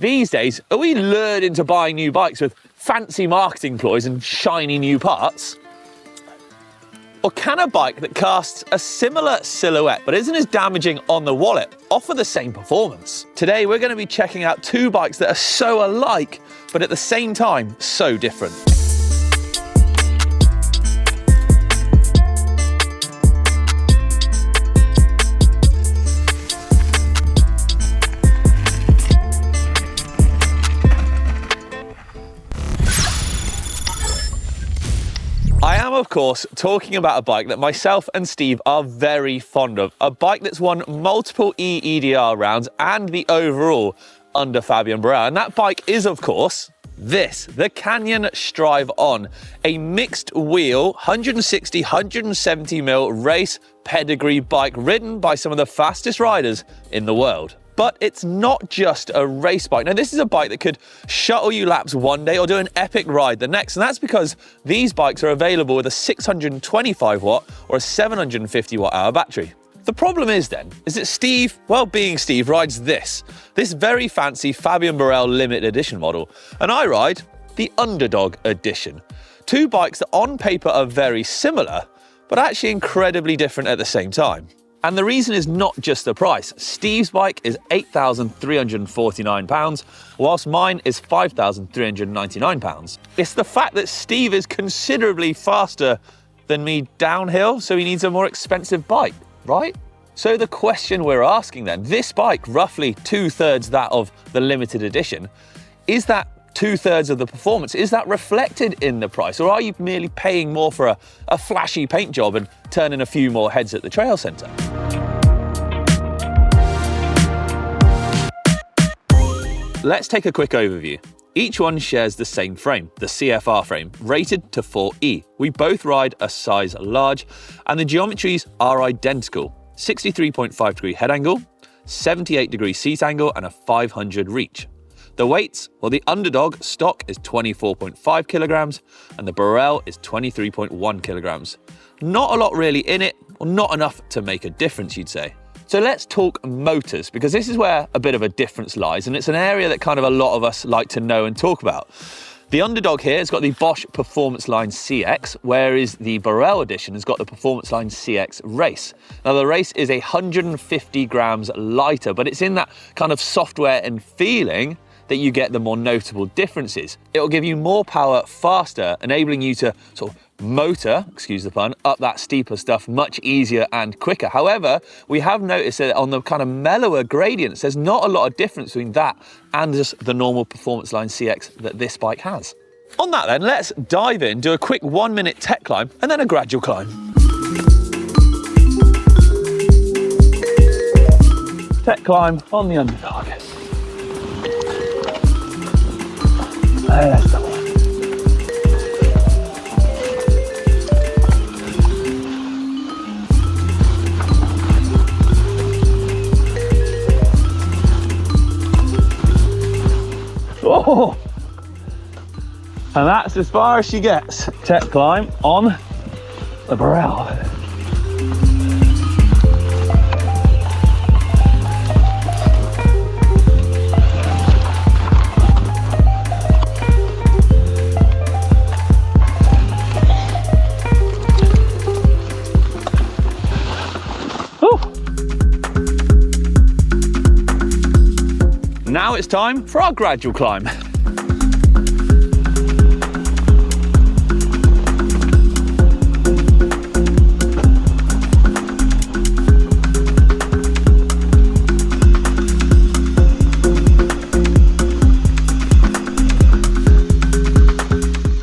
These days, are we lured into buying new bikes with fancy marketing ploys and shiny new parts? Or can a bike that casts a similar silhouette but isn't as damaging on the wallet offer the same performance? Today we're going to be checking out two bikes that are so alike but at the same time so different. I am, of course, talking about a bike that myself and Steve are very fond of. A bike that's won multiple EEDR rounds and the overall under Fabien Barel. And that bike is, of course, this, the Canyon Strive On, a mixed wheel, 160, 170mm race pedigree bike ridden by some of the fastest riders in the world. But it's not just a race bike. Now, this is a bike that could shuttle you laps one day or do an epic ride the next. And that's because these bikes are available with a 625 watt or a 750 watt hour battery. The problem is that Steve, well, being Steve, rides this very fancy Fabien Barel limited edition model. And I ride the Underdog edition. Two bikes that on paper are very similar, but actually incredibly different at the same time. And the reason is not just the price. Steve's bike is £8,349, whilst mine is £5,399. It's the fact that Steve is considerably faster than me downhill, so he needs a more expensive bike, right? So the question we're asking then, this bike, roughly 2/3 that of the limited edition, is that 2/3 of the performance, is that reflected in the price? Or are you merely paying more for a flashy paint job and turning a few more heads at the trail centre? Let's take a quick overview. Each one shares the same frame, the CFR frame, rated to 4E. We both ride a size large, and the geometries are identical. 63.5 degree head angle, 78 degree seat angle, and a 500 reach. The weights, well, the Underdog stock is 24.5 kilograms and the Barel is 23.1 kilograms. Not a lot really in it, or not enough to make a difference, you'd say. So let's talk motors, because this is where a bit of a difference lies, and it's an area that kind of a lot of us like to know and talk about. The Underdog here has got the Bosch Performance Line CX, whereas the Barel edition has got the Performance Line CX Race. Now the Race is 150 grams lighter, but it's in that kind of software and feeling that you get the more notable differences. It'll give you more power faster, enabling you to sort of motor, excuse the pun, up that steeper stuff much easier and quicker. However, we have noticed that on the kind of mellower gradients, there's not a lot of difference between that and just the normal Performance Line CX that this bike has. On that then, let's dive in, do a quick 1-minute tech climb and then a gradual climb. Tech climb on the Underdog. Let's go. Oh, and that's as far as she gets. Tech climb on the Barel. Now it's time for our gradual climb.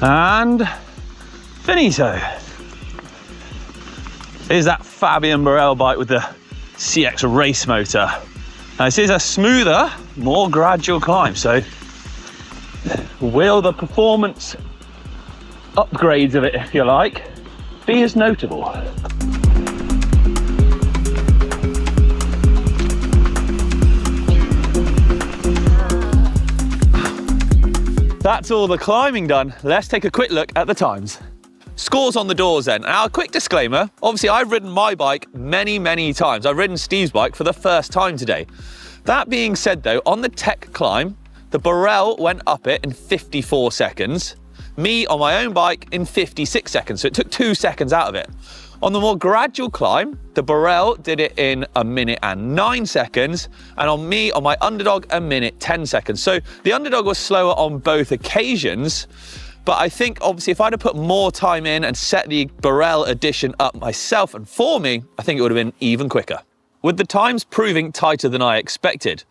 And finito. Here's that Fabien Barel bike with the CX race motor. Now this is a smoother, more gradual climb, so will the performance upgrades of it, if you like, be as notable? That's all the climbing done. Let's take a quick look at the times. Scores on the doors then. Now, a quick disclaimer, obviously I've ridden my bike many times. I've ridden Steve's bike for the first time today. That being said though, on the tech climb, The Burrell went up it in 54 seconds. Me on my own bike in 56 seconds, so it took 2 seconds out of it. On the more gradual climb, the Burrell did it in 1 minute and 9 seconds, and on me, on my underdog, 1 minute 10 seconds. So the underdog was slower on both occasions, but I think obviously if I'd have put more time in and set the Burrell edition up myself and for me, I think it would have been even quicker. With the times proving tighter than I expected,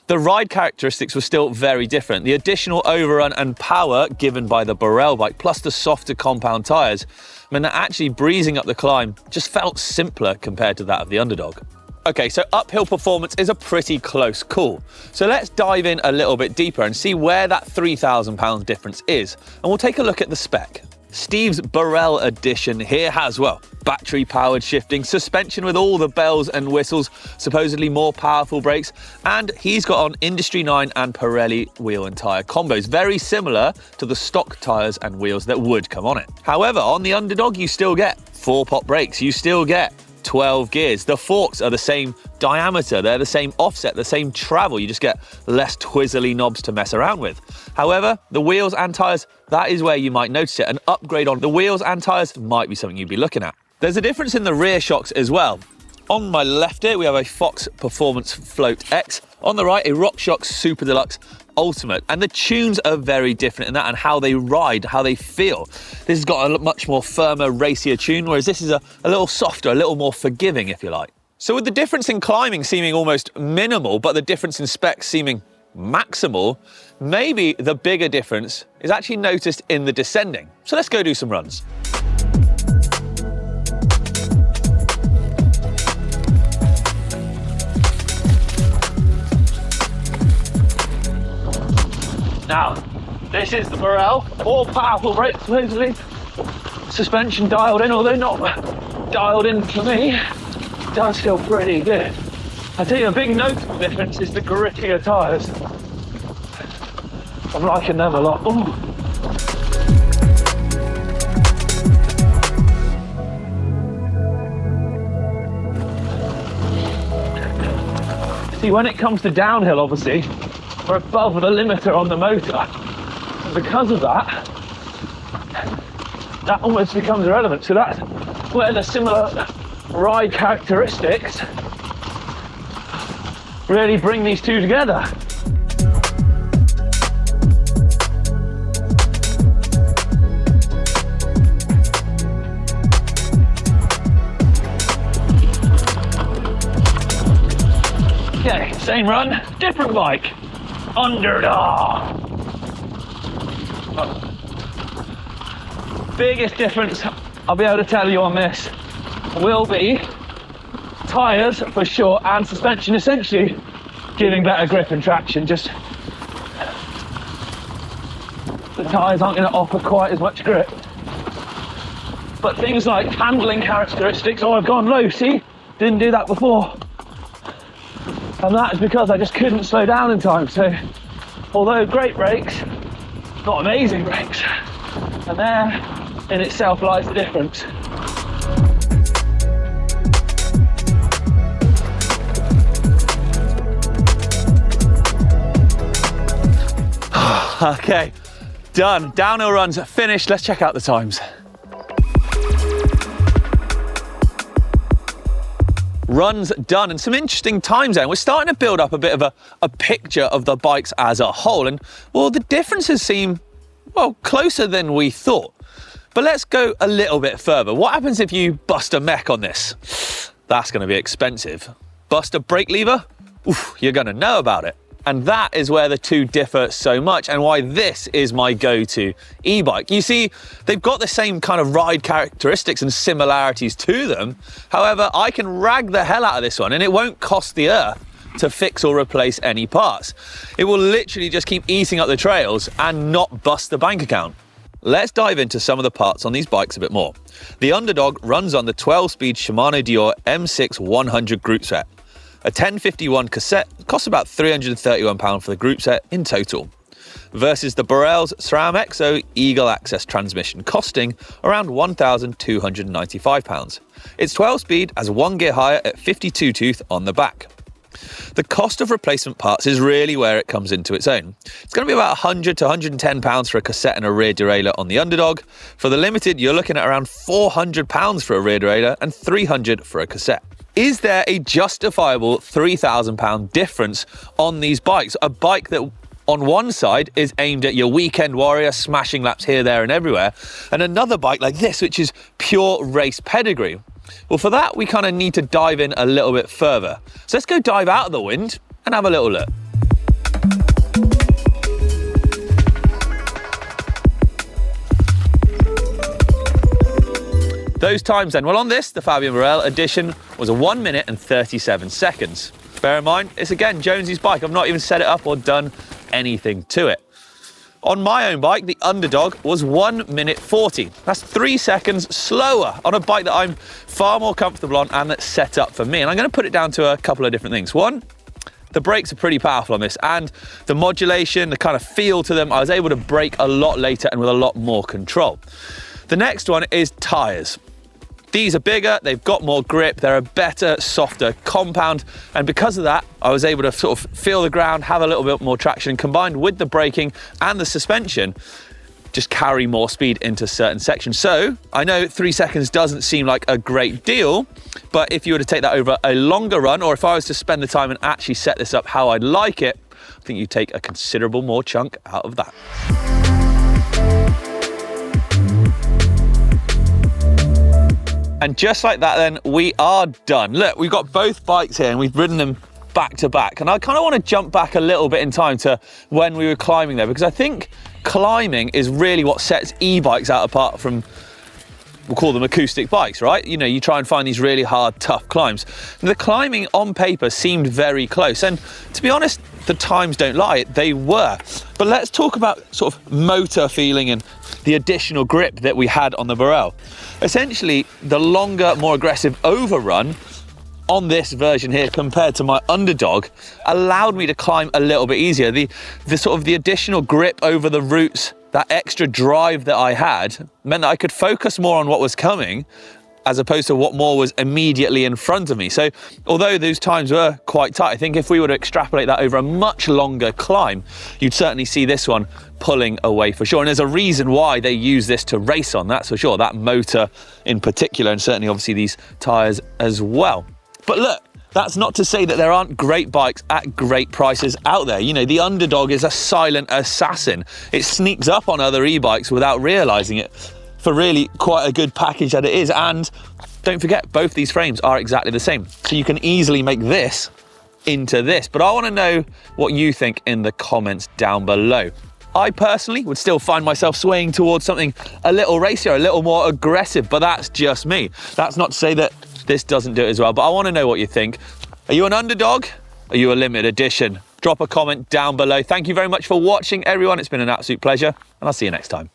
the ride characteristics were still very different. The additional overrun and power given by the Burrell bike, plus the softer compound tyres, meant that actually breezing up the climb just felt simpler compared to that of the underdog. Okay, so uphill performance is a pretty close call. So let's dive in a little bit deeper and see where that £3,000 difference is. And we'll take a look at the spec. Steve's Burrell edition here has, well, battery-powered shifting, suspension with all the bells and whistles, supposedly more powerful brakes, and he's got on Industry 9 and Pirelli wheel and tyre combos, very similar to the stock tyres and wheels that would come on it. However, on the underdog, you still get 4-pot brakes, you still get 12 gears. The forks are the same diameter, they're the same offset, the same travel, you just get less twizzly knobs to mess around with. However, the wheels and tyres, that is where you might notice it. An upgrade on the wheels and tyres might be something you'd be looking at. There's a difference in the rear shocks as well. On my left here, we have a Fox Performance Float X. On the right, a RockShox Super Deluxe Ultimate. And the tunes are very different in that and how they ride, how they feel. This has got a much more firmer, racier tune, whereas this is a little softer, a little more forgiving, if you like. So with the difference in climbing seeming almost minimal, but the difference in specs seeming maximal, maybe the bigger difference is actually noticed in the descending. So let's go do some runs. Now, this is the Burrell, more powerful brakes supposedly, suspension dialed in, although not dialed in for me, it does feel pretty good. I tell you, a big notable difference is the grittier tyres. I'm liking them a lot. Ooh. See, when it comes to downhill, obviously, we're above the limiter on the motor. And because of that, that almost becomes irrelevant. So that's where the similar ride characteristics really bring these two together. Okay, same run, different bike. Underdog. Biggest difference I'll be able to tell you on this will be tyres for sure and suspension, essentially giving better grip and traction. Just the tyres aren't going to offer quite as much grip, but things like handling characteristics, oh, I've gone low, see, didn't do that before. And that is because I just couldn't slow down in time. So, although great brakes, not amazing brakes. And there, in itself, lies the difference. Okay, done. Downhill runs finished. Let's check out the times. Runs done, and some interesting times there. We're starting to build up a bit of a picture of the bikes as a whole, and well, the differences seem, well, closer than we thought. But let's go a little bit further. What happens if you bust a mech on this? That's going to be expensive. Bust a brake lever? Oof, you're going to know about it. And that is where the two differ so much and why this is my go-to e-bike. You see, they've got the same kind of ride characteristics and similarities to them. However, I can rag the hell out of this one and it won't cost the earth to fix or replace any parts. It will literally just keep eating up the trails and not bust the bank account. Let's dive into some of the parts on these bikes a bit more. The Underdog runs on the 12-speed Shimano Dior M6 100 group set. A 1051 cassette costs about £331 for the group set in total, versus the Burrell's SRAM XO Eagle Access transmission costing around £1,295. It's 12-speed, has one gear higher at 52 tooth on the back. The cost of replacement parts is really where it comes into its own. It's going to be about £100 to £110 for a cassette and a rear derailleur on the Underdog. For the Limited, you're looking at around £400 for a rear derailleur and £300 for a cassette. Is there a justifiable £3,000 difference on these bikes? A bike that on one side is aimed at your weekend warrior, smashing laps here, there and everywhere, and another bike like this, which is pure race pedigree. Well, for that, we kind of need to dive in a little bit further. So let's go dive out of the wind and have a little look. Those times then, well on this, the Fabian Varel edition was a 1 minute and 37 seconds. Bear in mind, it's again Jonesy's bike. I've not even set it up or done anything to it. On my own bike, the Underdog was 1 minute 40. That's 3 seconds slower on a bike that I'm far more comfortable on and that's set up for me. And I'm going to put it down to a couple of different things. One, the brakes are pretty powerful on this, and the modulation, the kind of feel to them, I was able to brake a lot later and with a lot more control. The next one is tyres. These are bigger, they've got more grip, they're a better, softer compound, and because of that, I was able to sort of feel the ground, have a little bit more traction, combined with the braking and the suspension, just carry more speed into certain sections. So I know 3 seconds doesn't seem like a great deal, but if you were to take that over a longer run, or if I was to spend the time and actually set this up how I'd like it, I think you take a considerable more chunk out of that. And just like that then, we are done. Look, we've got both bikes here and we've ridden them back to back. And I kind of want to jump back a little bit in time to when we were climbing there, because I think climbing is really what sets e-bikes out apart from, we'll call them acoustic bikes, right? You know, you try and find these really hard, tough climbs. And the climbing on paper seemed very close. And to be honest, the times don't lie, they were. But let's talk about sort of motor feeling and the additional grip that we had on the Varel. Essentially, the longer, more aggressive overrun on this version here compared to my Underdog allowed me to climb a little bit easier. The sort of the additional grip over the roots, that extra drive that I had, meant that I could focus more on what was coming as opposed to what more was immediately in front of me. So although those times were quite tight, I think if we were to extrapolate that over a much longer climb, you'd certainly see this one pulling away for sure. And there's a reason why they use this to race on, that's for sure. That motor in particular, and certainly obviously these tyres as well. But look, that's not to say that there aren't great bikes at great prices out there. You know, the Underdog is a silent assassin. It sneaks up on other e-bikes without realising it for really quite a good package that it is. And don't forget, both these frames are exactly the same. So you can easily make this into this. But I want to know what you think in the comments down below. I personally would still find myself swaying towards something a little racier, a little more aggressive, but that's just me. That's not to say that this doesn't do it as well, but I want to know what you think. Are you an Underdog? Are you a limited edition? Drop a comment down below. Thank you very much for watching, everyone. It's been an absolute pleasure, and I'll see you next time.